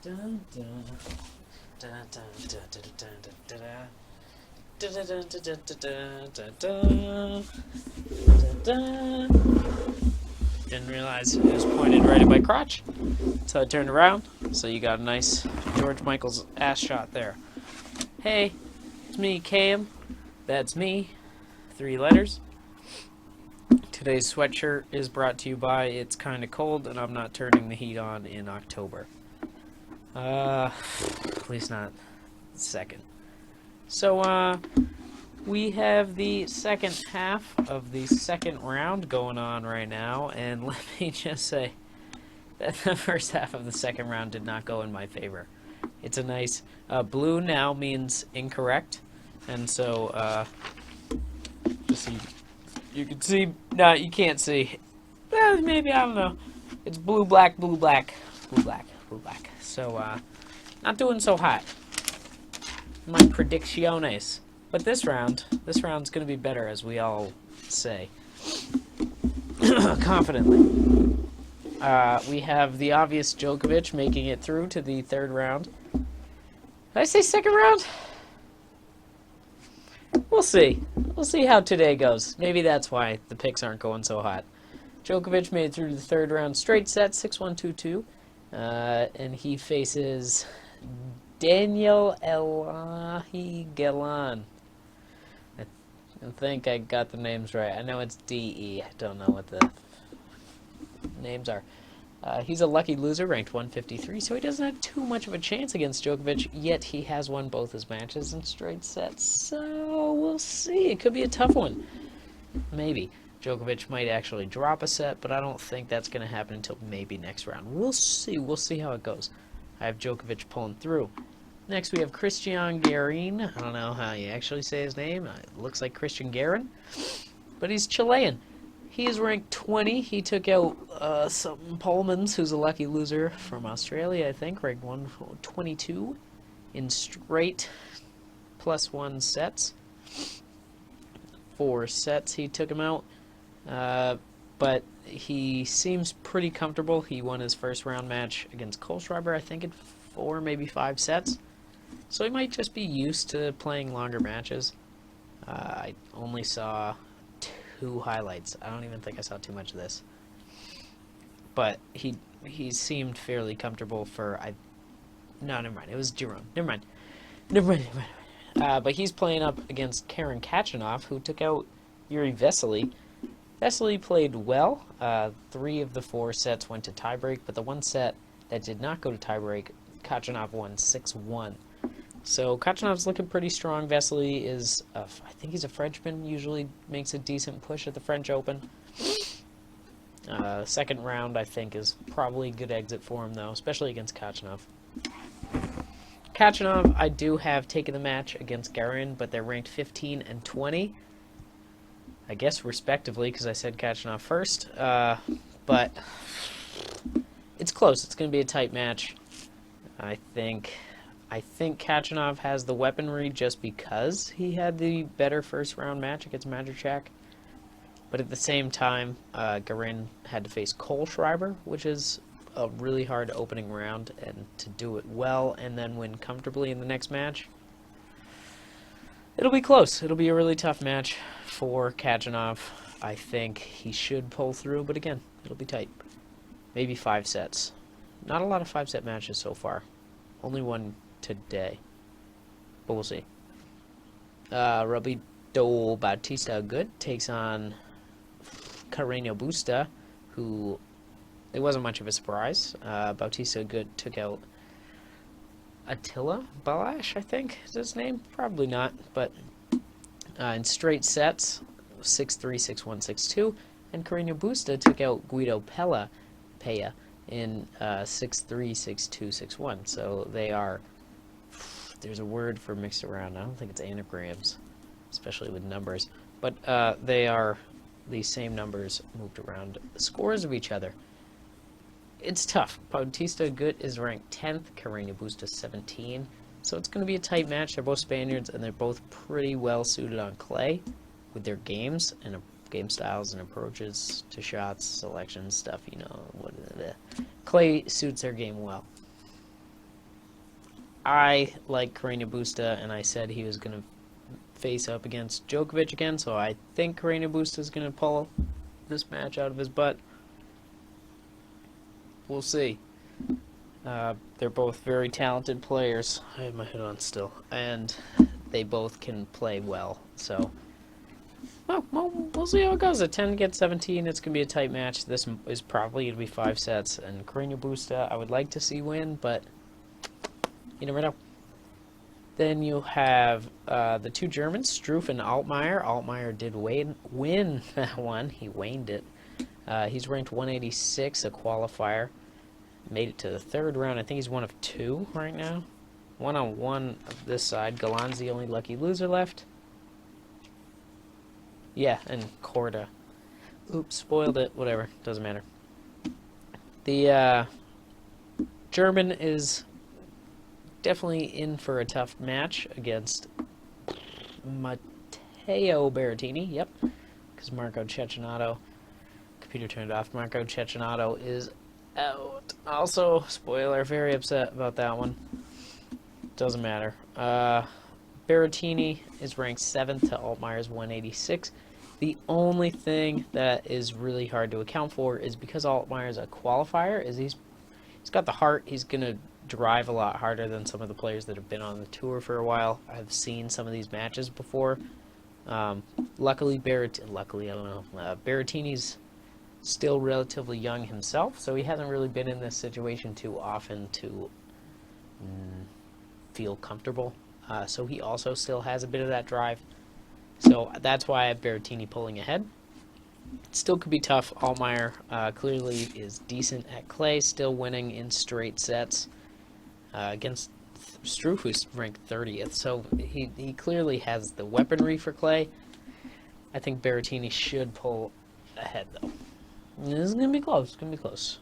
Dun, dun. Dun, dun, dun, dun, dun, dun, dun, dun. Dun, dun, dun, dun, dun, dun, dun. Didn't realize it was pointed right at my crotch, so I turned around. So you got a nice George Michael's ass shot there. Hey, it's me, Cam. That's me. 3 letters. Today's sweatshirt is brought to you by It's Kinda Cold and I'm Not Turning the Heat On in October. At least not second. So, we have the second half of the second round going on right now, and let me just say that the first half of the second round did not go in my favor. It's a nice, blue now means incorrect, and so, just so you can see, no, you can't see, maybe, I don't know, it's blue, black, blue, black, blue, black, blue, black, so, not doing so hot. My predicciones. But this round's going to be better, as we all say. Confidently. We have the obvious Djokovic making it through to the third round. Did I say second round? We'll see. We'll see how today goes. Maybe that's why the picks aren't going so hot. Djokovic made it through to the third round. Straight set, 6-1, 2-2. And he faces Daniel Elahi Galan. I think I got the names right. I know it's D-E. I don't know what the names are. He's a lucky loser, ranked 153, so he doesn't have too much of a chance against Djokovic, yet he has won both his matches in straight sets, so we'll see. It could be a tough one. Maybe. Djokovic might actually drop a set, but I don't think that's going to happen until maybe next round. We'll see. We'll see how it goes. I have Djokovic pulling through. Next, we have Christian Garin. I don't know how you actually say his name. It looks like Christian Garin, but he's Chilean. He is ranked 20. He took out some Pullmans, who's a lucky loser from Australia, I think, ranked 122 in straight +1 sets. 4 sets he took him out, but he seems pretty comfortable. He won his first round match against Kohlschreiber, I think, in 4, maybe 5 sets. So he might just be used to playing longer matches. I only saw 2 highlights. I don't even think I saw too much of this. But he seemed fairly comfortable for... No, never mind. It was Jerome. Never mind. But he's playing up against Karen Khachanov, who took out Yuri Vesely. Vesely played well. 3 of the 4 sets went to tiebreak, but the one set that did not go to tiebreak, Khachanov won 6-1. So Khachanov's looking pretty strong. Vesely is, I think he's a Frenchman, usually makes a decent push at the French Open. Second round, I think, is probably a good exit for him, though, especially against Khachanov. Khachanov, I do have taken the match against Garin, but they're ranked 15 and 20. I guess respectively, because I said Khachanov first. But it's close. It's going to be a tight match. I think Khachanov has the weaponry just because he had the better first round match against Majacek. But at the same time, Garin had to face Kohlschreiber, which is a really hard opening round, and to do it well and then win comfortably in the next match, it'll be close. It'll be a really tough match for Khachanov. I think he should pull through, but again, it'll be tight. Maybe 5 sets. Not a lot of 5-set matches so far. Only one today, but we'll see. Roberto Bautista Agut takes on Carreño Busta, who it wasn't much of a surprise. Bautista Agut took out Attila Balash, I think is his name. Probably not, but in straight sets, 6-3, 6-1, 6-2, and Carreño Busta took out Guido Pella in 6-3, 6-2, 6-1. So they are... There's a word for mixed around. I don't think it's anagrams, especially with numbers. But they are the same numbers moved around the scores of each other. It's tough. Bautista Agut is ranked 10th, Carreño Busta 17. So it's going to be a tight match. They're both Spaniards, and they're both pretty well suited on clay with their games and game styles and approaches to shots, selection stuff. You know, clay suits their game well. I like Carreño Busta, and I said he was going to face up against Djokovic again, so I think Carreño Busta is going to pull this match out of his butt. We'll see. They're both very talented players. I have my head on still. And they both can play well, so... Well, we'll see how it goes. At 10 against 17, it's going to be a tight match. This is probably going to be 5 sets. And Carreño Busta, I would like to see win, but you never know. Then you have the two Germans, Struff and Altmaier. Altmaier did win that one. He waned it. He's ranked 186, a qualifier. Made it to the third round. I think he's one of 2 right now. 1-on-1 of this side. Galan's the only lucky loser left. Yeah, and Korda. Oops, spoiled it. Whatever, doesn't matter. The German is definitely in for a tough match against Matteo Berrettini. Yep, because Marco Cecchinato. Computer turned off. Marco Cecchinato is out. Also, spoiler, very upset about that one. Doesn't matter. Berrettini is ranked 7th to Altmaier's 186. The only thing that is really hard to account for is because Altmaier's a qualifier, is he's got the heart. He's going to drive a lot harder than some of the players that have been on the tour for a while. I've seen some of these matches before. Luckily, Berrettini's still relatively young himself, so he hasn't really been in this situation too often to feel comfortable. So he also still has a bit of that drive. So that's why I have Berrettini pulling ahead. It still could be tough. Altmaier clearly is decent at clay, still winning in straight sets against Struff, who's ranked 30th. So he clearly has the weaponry for clay. I think Berrettini should pull ahead, though. This is going to be close. It's going to be close.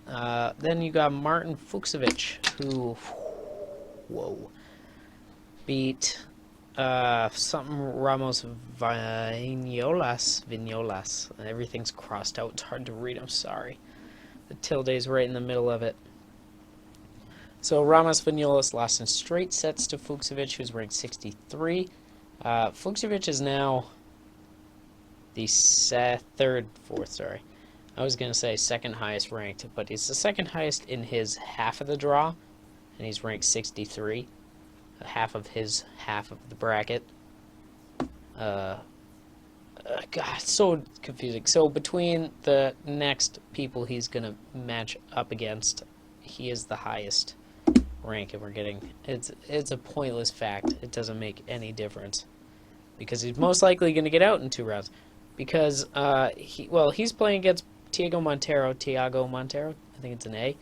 Then you got Martin Fucsovics, who... Whoa. Beat something Ramos Vignolas. Everything's crossed out. It's hard to read. I'm sorry. The tilde's right in the middle of it. So Ramos Vignolas lost in straight sets to Fucsovics, who's ranked 63. Fucsovics is now the fourth. I was going to say second highest ranked, but he's the second highest in his half of the draw, and he's ranked 63. Half of his half of the bracket. God, so confusing. So between the next people he's gonna match up against, he is the highest rank, and we're getting it's a pointless fact. It doesn't make any difference because he's most likely gonna get out in 2 rounds because he's playing against Thiago Monteiro. I think it's an A.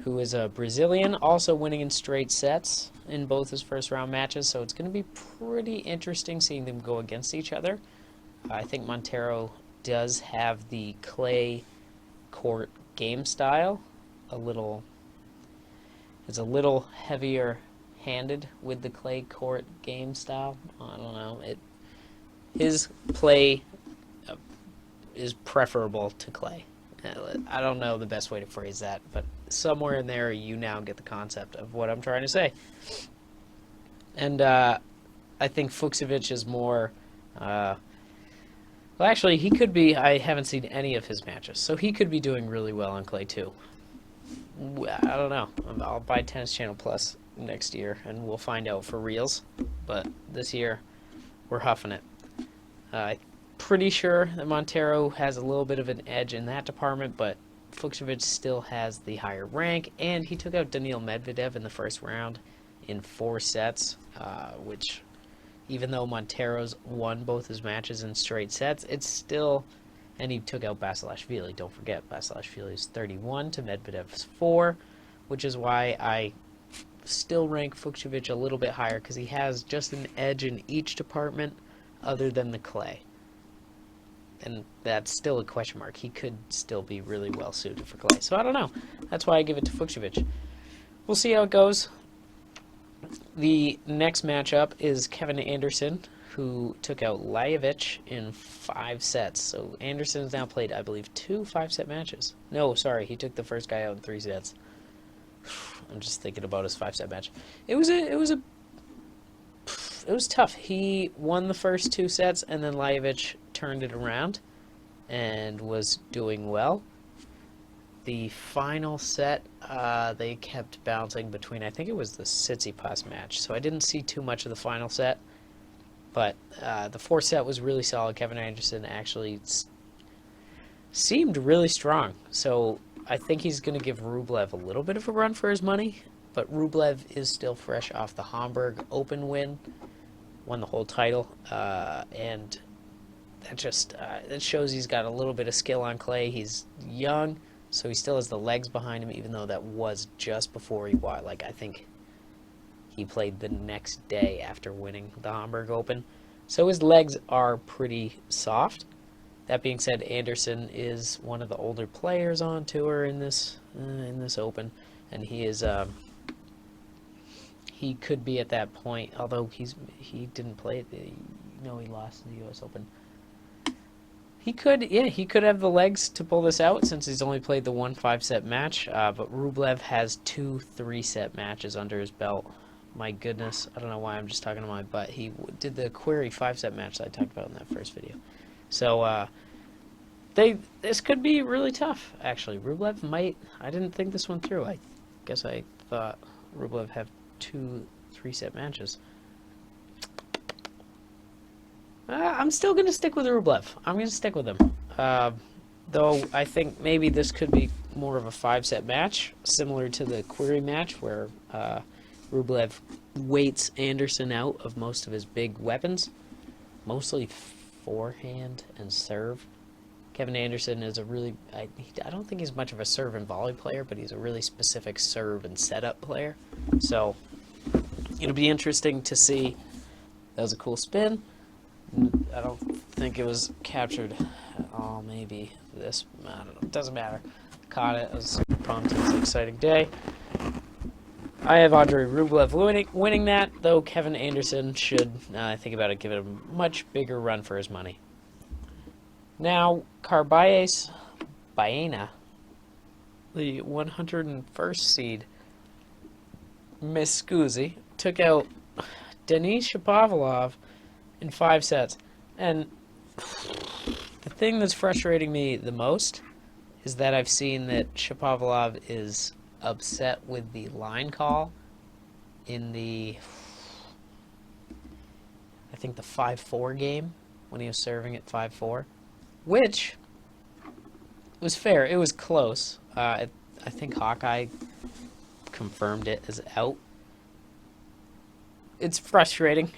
Who is a Brazilian, also winning in straight sets in both his first round matches, so it's going to be pretty interesting seeing them go against each other. I think Monteiro does have the clay court game style, it's a little heavier handed with the clay court game style. I don't know, his play is preferable to clay. I don't know the best way to phrase that, but somewhere in there you now get the concept of what I'm trying to say. And I think Fucsovics is more... well, actually, he could be... I haven't seen any of his matches, so he could be doing really well on clay, too. I don't know. I'll buy Tennis Channel Plus next year, and we'll find out for reals. But this year, we're huffing it. Pretty sure that Monteiro has a little bit of an edge in that department, but Fucsovics still has the higher rank, and he took out Daniil Medvedev in the first round in 4 sets, which, even though Monteiro's won both his matches in straight sets, it's still... And he took out Basilashvili. Don't forget, Basilashvili's 31 to Medvedev's 4, which is why I still rank Fucsovics a little bit higher, because he has just an edge in each department other than the clay. And that's still a question mark. He could still be really well suited for clay. So I don't know. That's why I give it to Fucsovics. We'll see how it goes. The next matchup is Kevin Anderson, who took out Lajovic in 5 sets. So Anderson has now played, I believe, 2 5-set matches. No, sorry, he took the first guy out in 3 sets. I'm just thinking about his 5-set match. It was tough. He won the first 2 sets, and then Lajovic turned it around and was doing well. The final set, they kept bouncing between, I think it was the Tsitsipas match, so I didn't see too much of the final set. But the 4th set was really solid. Kevin Anderson actually seemed really strong. So I think he's going to give Rublev a little bit of a run for his money. But Rublev is still fresh off the Hamburg Open win. Won the whole title. And that shows he's got a little bit of skill on clay. He's young, so he still has the legs behind him, even though that was just before he won. Like, I think he played the next day after winning the Hamburg Open. So his legs are pretty soft. That being said, Anderson is one of the older players on tour in this Open, and he is he could be at that point. Although he didn't play it, he lost the U.S. Open. He could have the legs to pull this out since he's only played the 1 5-set match. But Rublev has 2 3-set matches under his belt. My goodness, I don't know why I'm just talking to my butt. He did the Query 5-set match that I talked about in that first video. So this could be really tough, actually. Rublev might. I didn't think this one through. I guess I thought Rublev had 2 3-set matches. I'm still going to stick with Rublev. I'm going to stick with him. Though I think maybe this could be more of a 5-set match, similar to the Query match, where Rublev waits Anderson out of most of his big weapons, mostly forehand and serve. Kevin Anderson is a really, I don't think he's much of a serve and volley player, but he's a really specific serve and setup player. So it'll be interesting to see. That was a cool spin. I don't think it was captured. Oh, maybe this. I don't know. It doesn't matter. Caught it. I was super pumped. It was an exciting day. I have Andrei Rublev winning that, though Kevin Anderson should, think about it, give it a much bigger run for his money. Now, Carballés Baena, the 101st seed, Miss Scusi, took out Denis Shapovalov in 5 sets. And the thing that's frustrating me the most is that I've seen that Shapovalov is upset with the line call in the, I think, the 5-4 game when he was serving at 5-4, which was fair. It was close. I think Hawkeye confirmed it as out. It's frustrating,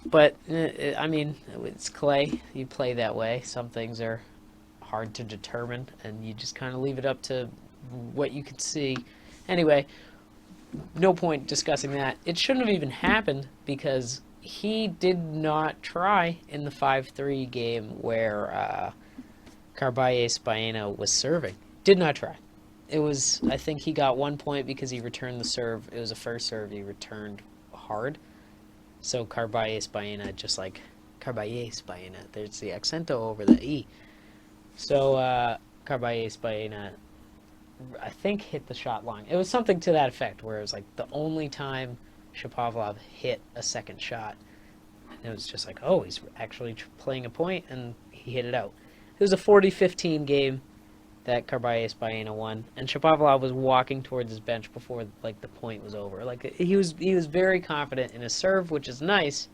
but I mean, it's clay. You play that way. Some things are hard to determine, and you just kind of leave it up to what you can see. Anyway, no point discussing that. It shouldn't have even happened because he did not try in the 5-3 game where Carballés Baena was serving. Did not try. It was, I think he got 1 point because he returned the serve. It was a first serve he returned hard. So Carballés Baena, just like Carballés Baena, there's the accento over the E. So Carballés Baena, I think, hit the shot line. It was something to that effect, where it was like the only time Shapovalov hit a second shot. And it was just like, oh, he's actually playing a point, and he hit it out. It was a 40-15 game that Carballés Baena won, and Shapovalov was walking towards his bench before like the point was over. Like he was very confident in his serve, which is nice,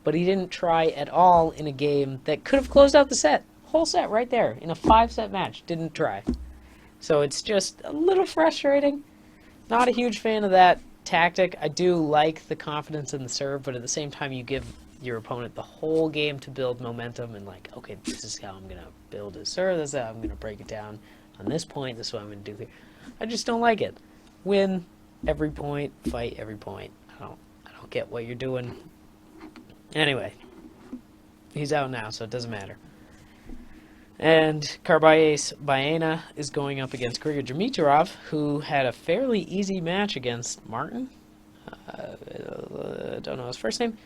but he didn't try at all in a game that could have closed out the set. Whole set right there in a 5-set match. Didn't try. So it's just a little frustrating. Not a huge fan of that tactic. I do like the confidence in the serve, but at the same time you give your opponent the whole game to build momentum and like, okay, this is how I'm going to build his serve. This is how I'm going to break it down on this point. This is what I'm going to do here. I just don't like it. Win every point, fight every point. I don't get what you're doing. Anyway, he's out now, so it doesn't matter. And Carballés Baena is going up against Grigor Dimitrov, who had a fairly easy match against Martin. I don't know his first name.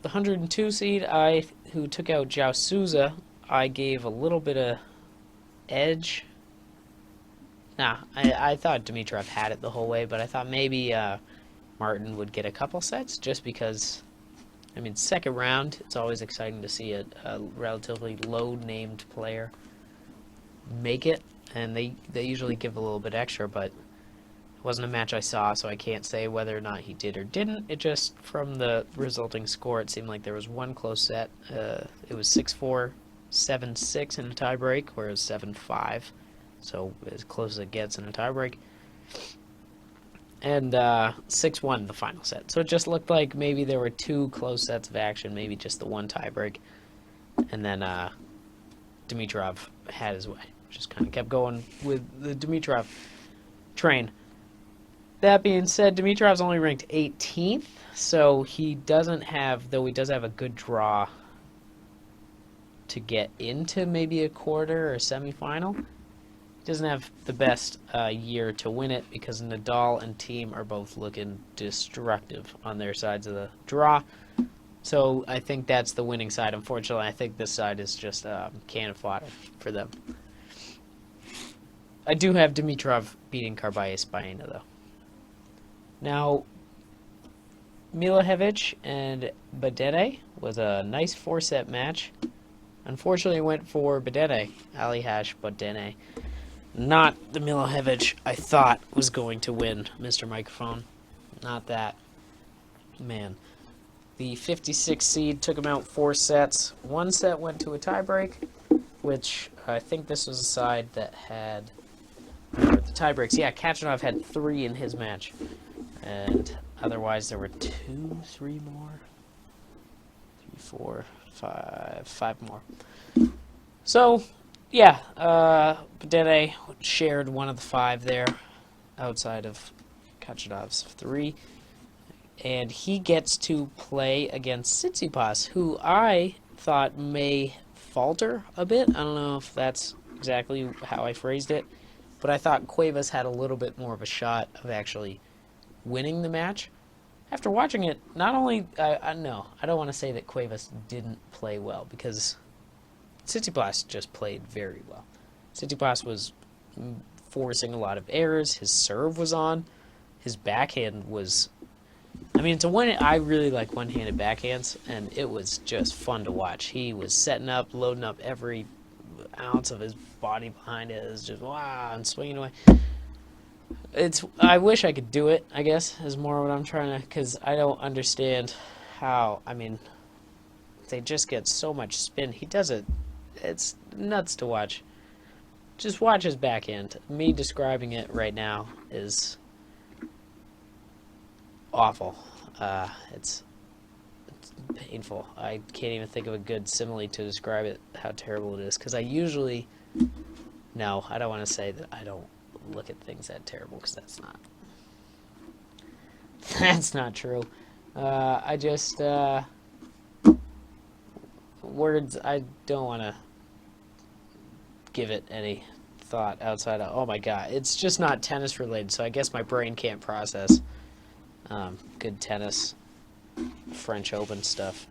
The 102 seed, who took out João Souza, I gave a little bit of edge. Nah, I thought Dimitrov had it the whole way, but I thought maybe Martin would get a couple sets just because, I mean, second round, it's always exciting to see a relatively low-named player make it, and they usually give a little bit extra, but it wasn't a match I saw, so I can't say whether or not he did or didn't. It just, from the resulting score, it seemed like there was one close set. It was 6-4, 7-6 in a tiebreak, whereas 7-5, so as close as it gets in a tiebreak. And 6-1 the final set. So it just looked like maybe there were two close sets of action, maybe just the one tiebreak. And then Dimitrov had his way. Just kind of kept going with the Dimitrov train. That being said, Dimitrov's only ranked 18th, so he doesn't have, though he does have a good draw to get into maybe a quarter or semifinal. He doesn't have the best year to win it because Nadal and Thiem are both looking destructive on their sides of the draw. So I think that's the winning side. Unfortunately, I think this side is just can of fodder for them. I do have Dimitrov beating Carballés Baena, though. Now, Milojevic and Bedene was a nice four-set match. Unfortunately, it went for Bedene, Alihash Bedene. Not the Milojevic I thought was going to win, Mr. Microphone. Not that. Man. The 56 seed took him out 4 sets. One set went to a tiebreak, which I think this was a side that had the tiebreaks. Yeah, Khachanov had 3 in his match. And otherwise there were 3 more. 3, 4, 5 more. So, yeah, Bedene shared one of the 5 there, outside of Khachanov's 3. And he gets to play against Tsitsipas, who I thought may falter a bit. I don't know if that's exactly how I phrased it, but I thought Cuevas had a little bit more of a shot of actually winning the match. After watching it, not only, I don't want to say that Cuevas didn't play well, because Tsitsipas just played very well. Tsitsipas was forcing a lot of errors. His serve was on. His backhand was... I mean, I really like one-handed backhands, and it was just fun to watch. He was setting up, loading up every ounce of his body behind it. It was just, wow, and swinging away. I wish I could do it, I guess, is more what I'm trying to... Because I don't understand how... I mean, they just get so much spin. He does it... It's nuts to watch. Just watch his backhand. Me describing it right now is awful. It's painful. I can't even think of a good simile to describe it, how terrible it is. Because I usually... No, I don't want to say that I don't look at things that terrible, because that's not... That's not true. I just... Words, I don't want to give it any thought outside of, oh my god, it's just not tennis related, so I guess my brain can't process good tennis, French Open stuff.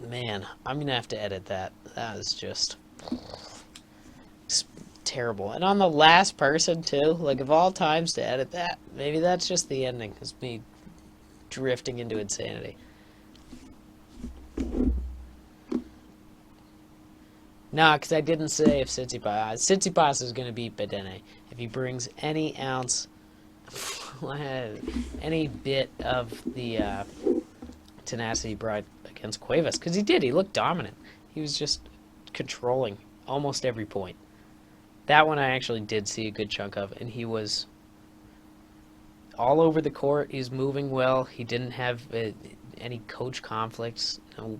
Man, I'm gonna have to edit that. That is just terrible. And on the last person too, like of all times to edit that, maybe that's just the ending, is me drifting into insanity. No, because I didn't say if Tsitsipas is going to beat Bedene. If he brings any ounce, any bit of the tenacity brought against Cuevas, because he did. He looked dominant. He was just controlling almost every point. That one I actually did see a good chunk of, and he was all over the court. He was moving well. He didn't have any coach conflicts. No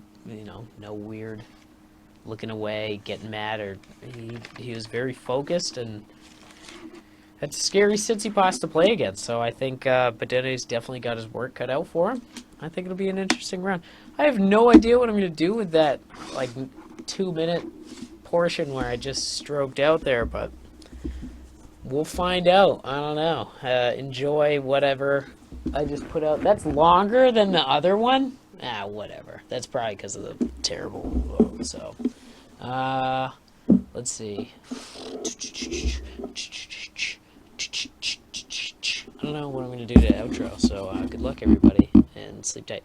weird looking away, getting mad, or he was very focused, and that's a scary Tsitsipas to play against. So I think Bedene's definitely got his work cut out for him. I think it'll be an interesting round. I have no idea what I'm going to do with that 2-minute portion where I just stroked out there, but we'll find out. I don't know. Enjoy whatever I just put out. That's longer than the other one. Whatever. That's probably because of the terrible vote. So, let's see. I don't know what I'm going to do to outro, so good luck, everybody, and sleep tight.